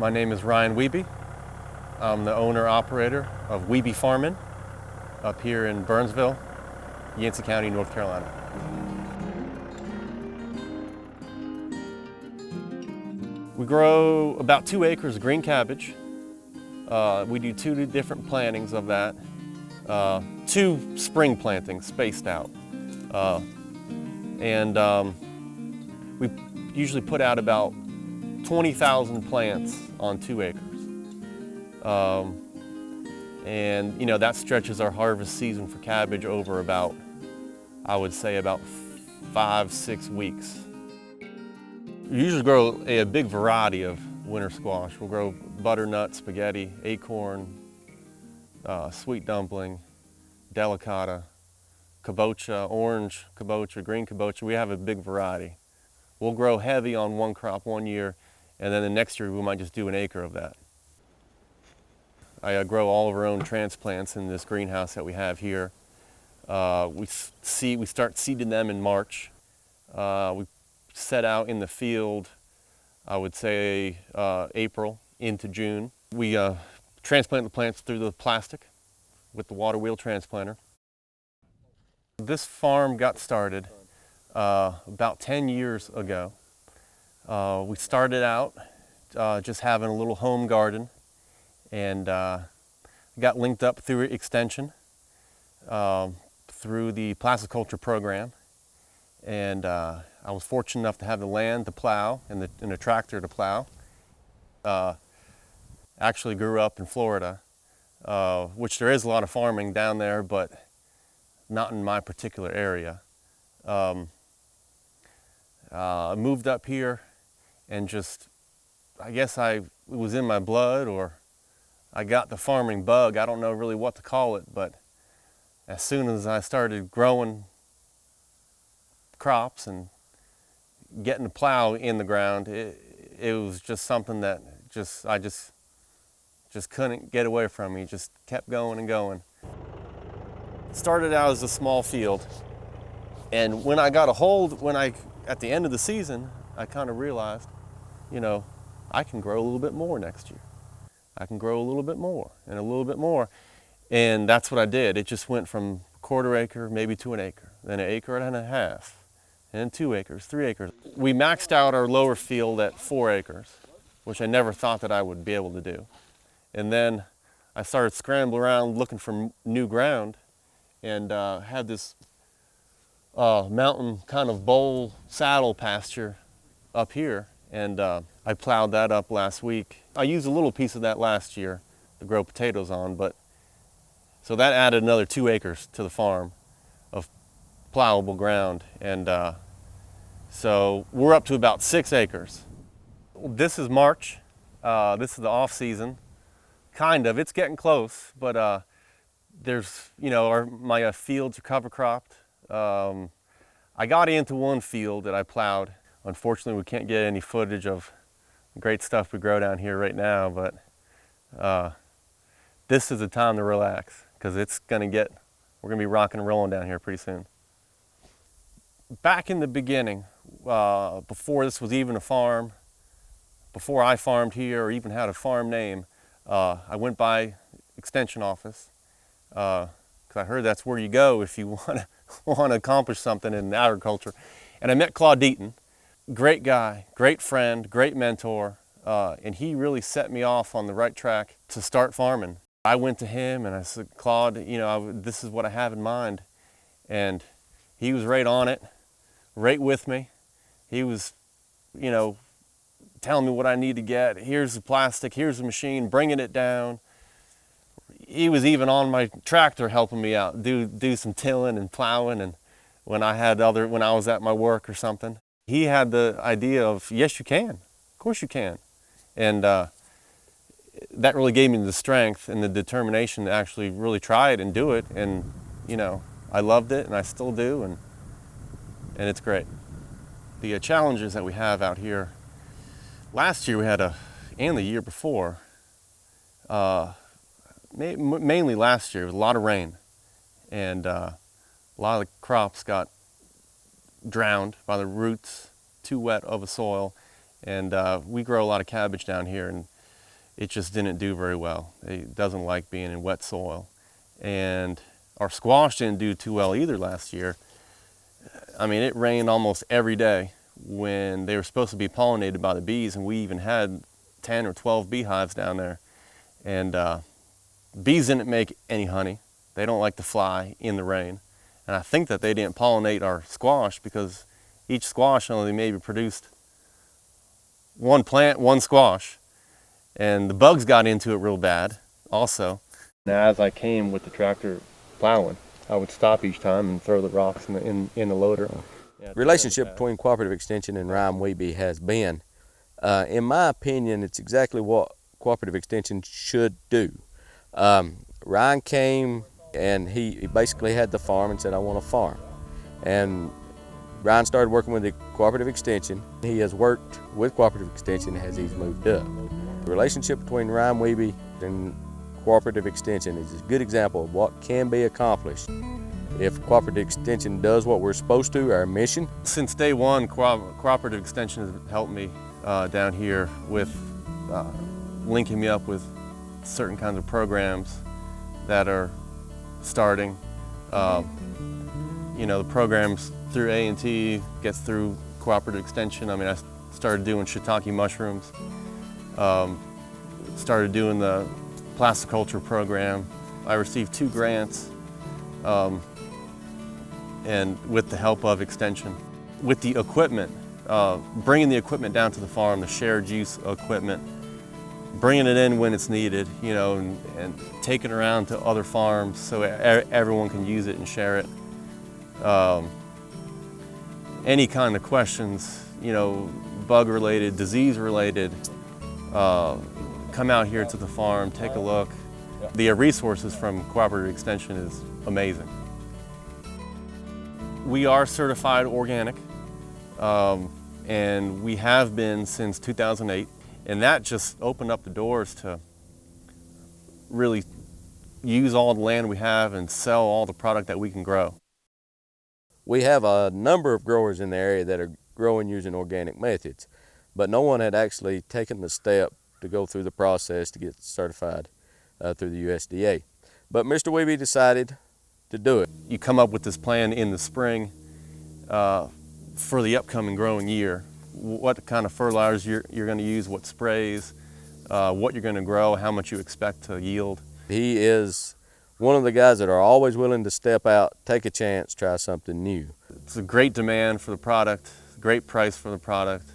My name is Ryan Wiebe. I'm the owner-operator of Wiebe Farmin up here in Burnsville, Yancey County, North Carolina. We grow about 2 acres of green cabbage. We do 2 different plantings of that. 2 spring plantings spaced out. We usually put out about 20,000 plants on 2 acres. And that stretches our harvest season for cabbage over about, I would say, about 5-6 weeks. We usually grow a big variety of winter squash. We'll grow butternut, spaghetti, acorn, sweet dumpling, delicata, kabocha, orange kabocha, green kabocha. We have a big variety. We'll grow heavy on one crop one year, and then the next year we might just do an acre of that. I grow all of our own transplants in this greenhouse that we have here. We start seeding them in March. We set out in the field, I would say April into June. We transplant the plants through the plastic with the water wheel transplanter. This farm got started about 10 years ago. We started out just having a little home garden, and got linked up through Extension, through the plasticulture program, and I was fortunate enough to have the land to plow and a tractor to plow. Actually grew up in Florida, which there is a lot of farming down there, but not in my particular area. I moved up here and just, I guess it was in my blood, or I got the farming bug. I don't know really what to call it, but as soon as I started growing crops and getting the plow in the ground, it was just something that I just couldn't get away from me. Just kept going and going. It started out as a small field, and when I got a hold, at the end of the season, I kind of realized, I can grow a little bit more next year. I can grow a little bit more and a little bit more. And that's what I did. It just went from a quarter acre maybe to an acre, then an acre and a half, and 2 acres, 3 acres. We maxed out our lower field at 4 acres, which I never thought that I would be able to do. And then I started scrambling around looking for new ground, and had this mountain kind of bowl saddle pasture up here, and I plowed that up last week. I used a little piece of that last year to grow potatoes on, so that added another 2 acres to the farm of plowable ground, and so we're up to about 6 acres. This is March. This is the off season, kind of. It's getting close, but there's, my fields are cover cropped. I got into one field that I plowed. Unfortunately, we can't get any footage of the great stuff we grow down here right now, but this is the time to relax, because we're gonna be rocking and rolling down here pretty soon. Back in the beginning, before this was even a farm, before I farmed here or even had a farm name, I went by Extension office, because I heard that's where you go if you want to accomplish something in agriculture. And I met Claude Deaton. Great guy, great friend, great mentor, and he really set me off on the right track to start farming. I went to him and I said, Claude, this is what I have in mind. And he was right on it, right with me. He was, telling me what I need to get. Here's the plastic, here's the machine, bringing it down. He was even on my tractor helping me out, do some tilling and plowing, and when I was at my work or something. He had the idea of, yes, you can. Of course you can. And that really gave me the strength and the determination to actually really try it and do it. And, I loved it, and I still do, and it's great. The challenges that we have out here, last year we had and the year before, mainly last year, it was a lot of rain. And a lot of the crops got drowned by the roots, too wet of a soil. And we grow a lot of cabbage down here, and it just didn't do very well. It doesn't like being in wet soil. And our squash didn't do too well either last year. I mean, it rained almost every day when they were supposed to be pollinated by the bees, and we even had 10 or 12 beehives down there. And bees didn't make any honey. They don't like to fly in the rain. And I think that they didn't pollinate our squash because each squash only maybe produced one plant, one squash. And the bugs got into it real bad also. Now, as I came with the tractor plowing, I would stop each time and throw the rocks in the loader. The relationship between Cooperative Extension and Ryan Wiebe has been, in my opinion, it's exactly what Cooperative Extension should do. Ryan came and he basically had the farm and said, I want a farm. And Ryan started working with the Cooperative Extension. He has worked with Cooperative Extension as he's moved up. The relationship between Ryan Wiebe and Cooperative Extension is a good example of what can be accomplished if Cooperative Extension does what we're supposed to, our mission. Since day one, Cooperative Extension has helped me down here with linking me up with certain kinds of programs that are starting. You know, the programs through A&T gets through Cooperative Extension. I mean, I started doing shiitake mushrooms, started doing the plasticulture program. I received 2 grants, and with the help of Extension. With the equipment, bringing the equipment down to the farm, the shared use equipment, bringing it in when it's needed, you know, and taking it around to other farms so everyone can use it and share it. Any kind of questions, you know, bug related, disease related, come out here to the farm, take a look. The resources from Cooperative Extension is amazing. We are certified organic, and we have been since 2008, and that just opened up the doors to really use all the land we have and sell all the product that we can grow. We have a number of growers in the area that are growing using organic methods, but no one had actually taken the step to go through the process to get certified through the USDA. But Mr. Wiebe decided to do it. You come up with this plan in the spring for the upcoming growing year, what kind of fertilizers you're going to use, what sprays, what you're going to grow, how much you expect to yield. He is one of the guys that are always willing to step out, take a chance, try something new. It's a great demand for the product, great price for the product,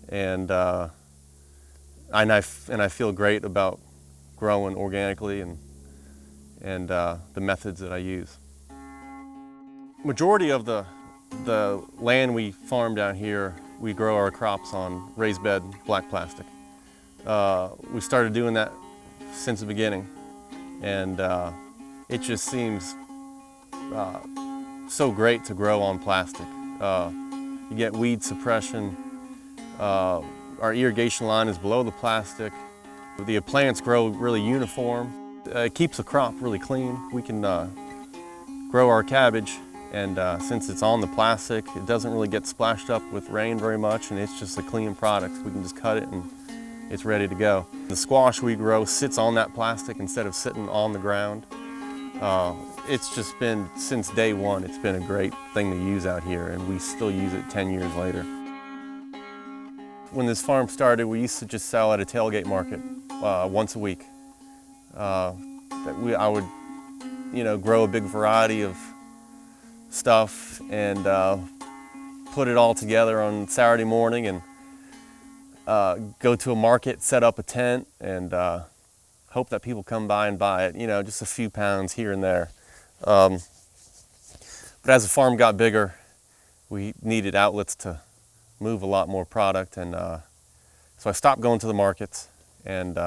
and I feel great about growing organically and the methods that I use. Majority of the land we farm down here, we grow our crops on raised bed black plastic. We started doing that since the beginning, and it just seems so great to grow on plastic. You get weed suppression. Our irrigation line is below the plastic. The plants grow really uniform. It keeps the crop really clean. We can grow our cabbage, and since it's on the plastic, it doesn't really get splashed up with rain very much, and it's just a clean product. We can just cut it and it's ready to go. The squash we grow sits on that plastic instead of sitting on the ground. It's just been, since day one, it's been a great thing to use out here, and we still use it 10 years later. When this farm started, we used to just sell at a tailgate market once a week. I would, you know, grow a big variety of stuff and put it all together on Saturday morning and go to a market, set up a tent, and hope that people come by and buy it, you know, just a few pounds here and there. But as the farm got bigger, we needed outlets to move a lot more product, and so I stopped going to the markets and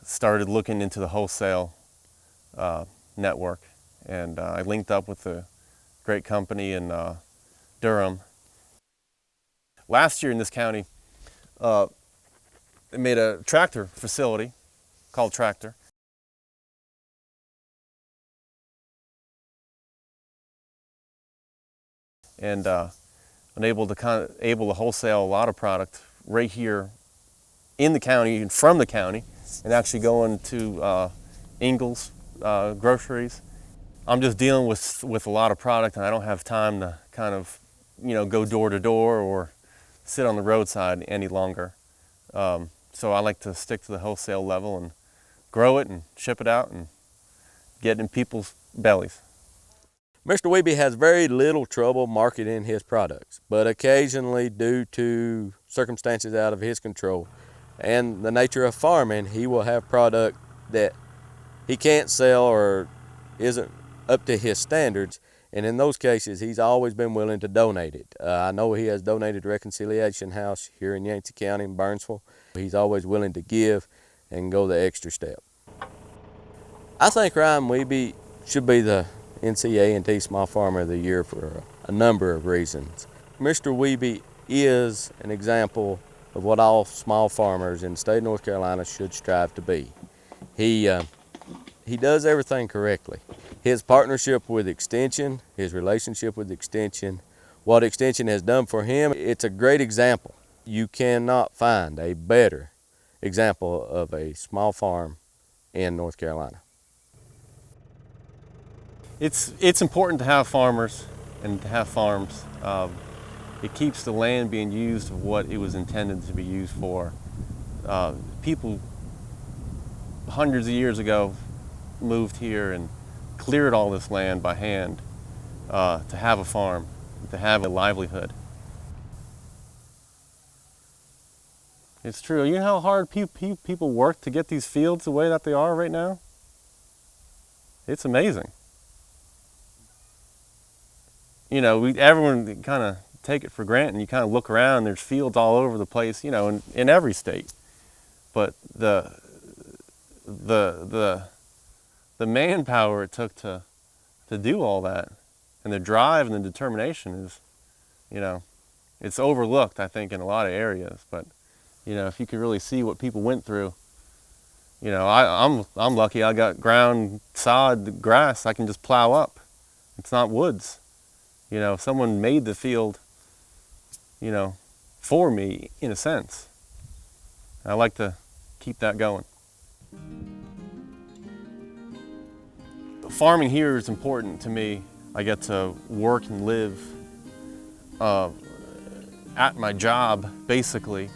started looking into the wholesale network, and I linked up with a great company in Durham. Last year in this county, they made a tractor facility called Tractor. And I'm able to wholesale a lot of product right here in the county and from the county, and actually going to Ingles groceries. I'm just dealing with a lot of product, and I don't have time to kind of, go door to door or sit on the roadside any longer. So I like to stick to the wholesale level and grow it and ship it out and get it in people's bellies. Mr. Wiebe has very little trouble marketing his products, but occasionally, due to circumstances out of his control and the nature of farming, he will have product that he can't sell or isn't up to his standards, and in those cases, he's always been willing to donate it. I know he has donated to Reconciliation House here in Yancey County in Burnsville. He's always willing to give and go the extra step. I think Ryan Wiebe should be the NCA&T Small Farmer of the Year for a number of reasons. Mr. Wiebe is an example of what all small farmers in the state of North Carolina should strive to be. He does everything correctly. His partnership with Extension, his relationship with Extension, what Extension has done for him, it's a great example. You cannot find a better example of a small farm in North Carolina. It's important to have farmers and to have farms. It keeps the land being used for what it was intended to be used for. People hundreds of years ago moved here and cleared all this land by hand to have a farm, to have a livelihood. It's true. You know how hard people work to get these fields the way that they are right now? It's amazing. Everyone kind of take it for granted, and you kind of look around, there's fields all over the place, in every state. But the manpower it took to do all that, and the drive and the determination is, it's overlooked, I think, in a lot of areas. But, if you could really see what people went through, I'm lucky I got ground sod grass I can just plow up. It's not woods. Someone made the field, for me, in a sense. I like to keep that going. Farming here is important to me. I get to work and live at my job, basically.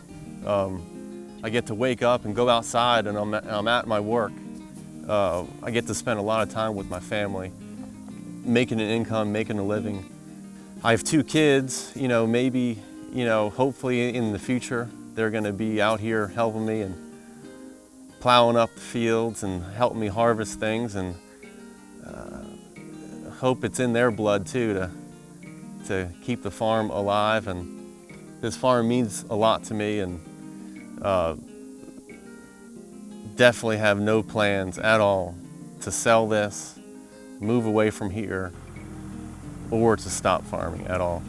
I get to wake up and go outside, and I'm at my work. I get to spend a lot of time with my family, making an income, making a living. I have 2 kids, maybe, hopefully in the future, they're gonna be out here helping me and plowing up the fields and helping me harvest things, and hope it's in their blood too to keep the farm alive. And this farm means a lot to me, and definitely have no plans at all to sell this, move away from here, or to stop farming at all.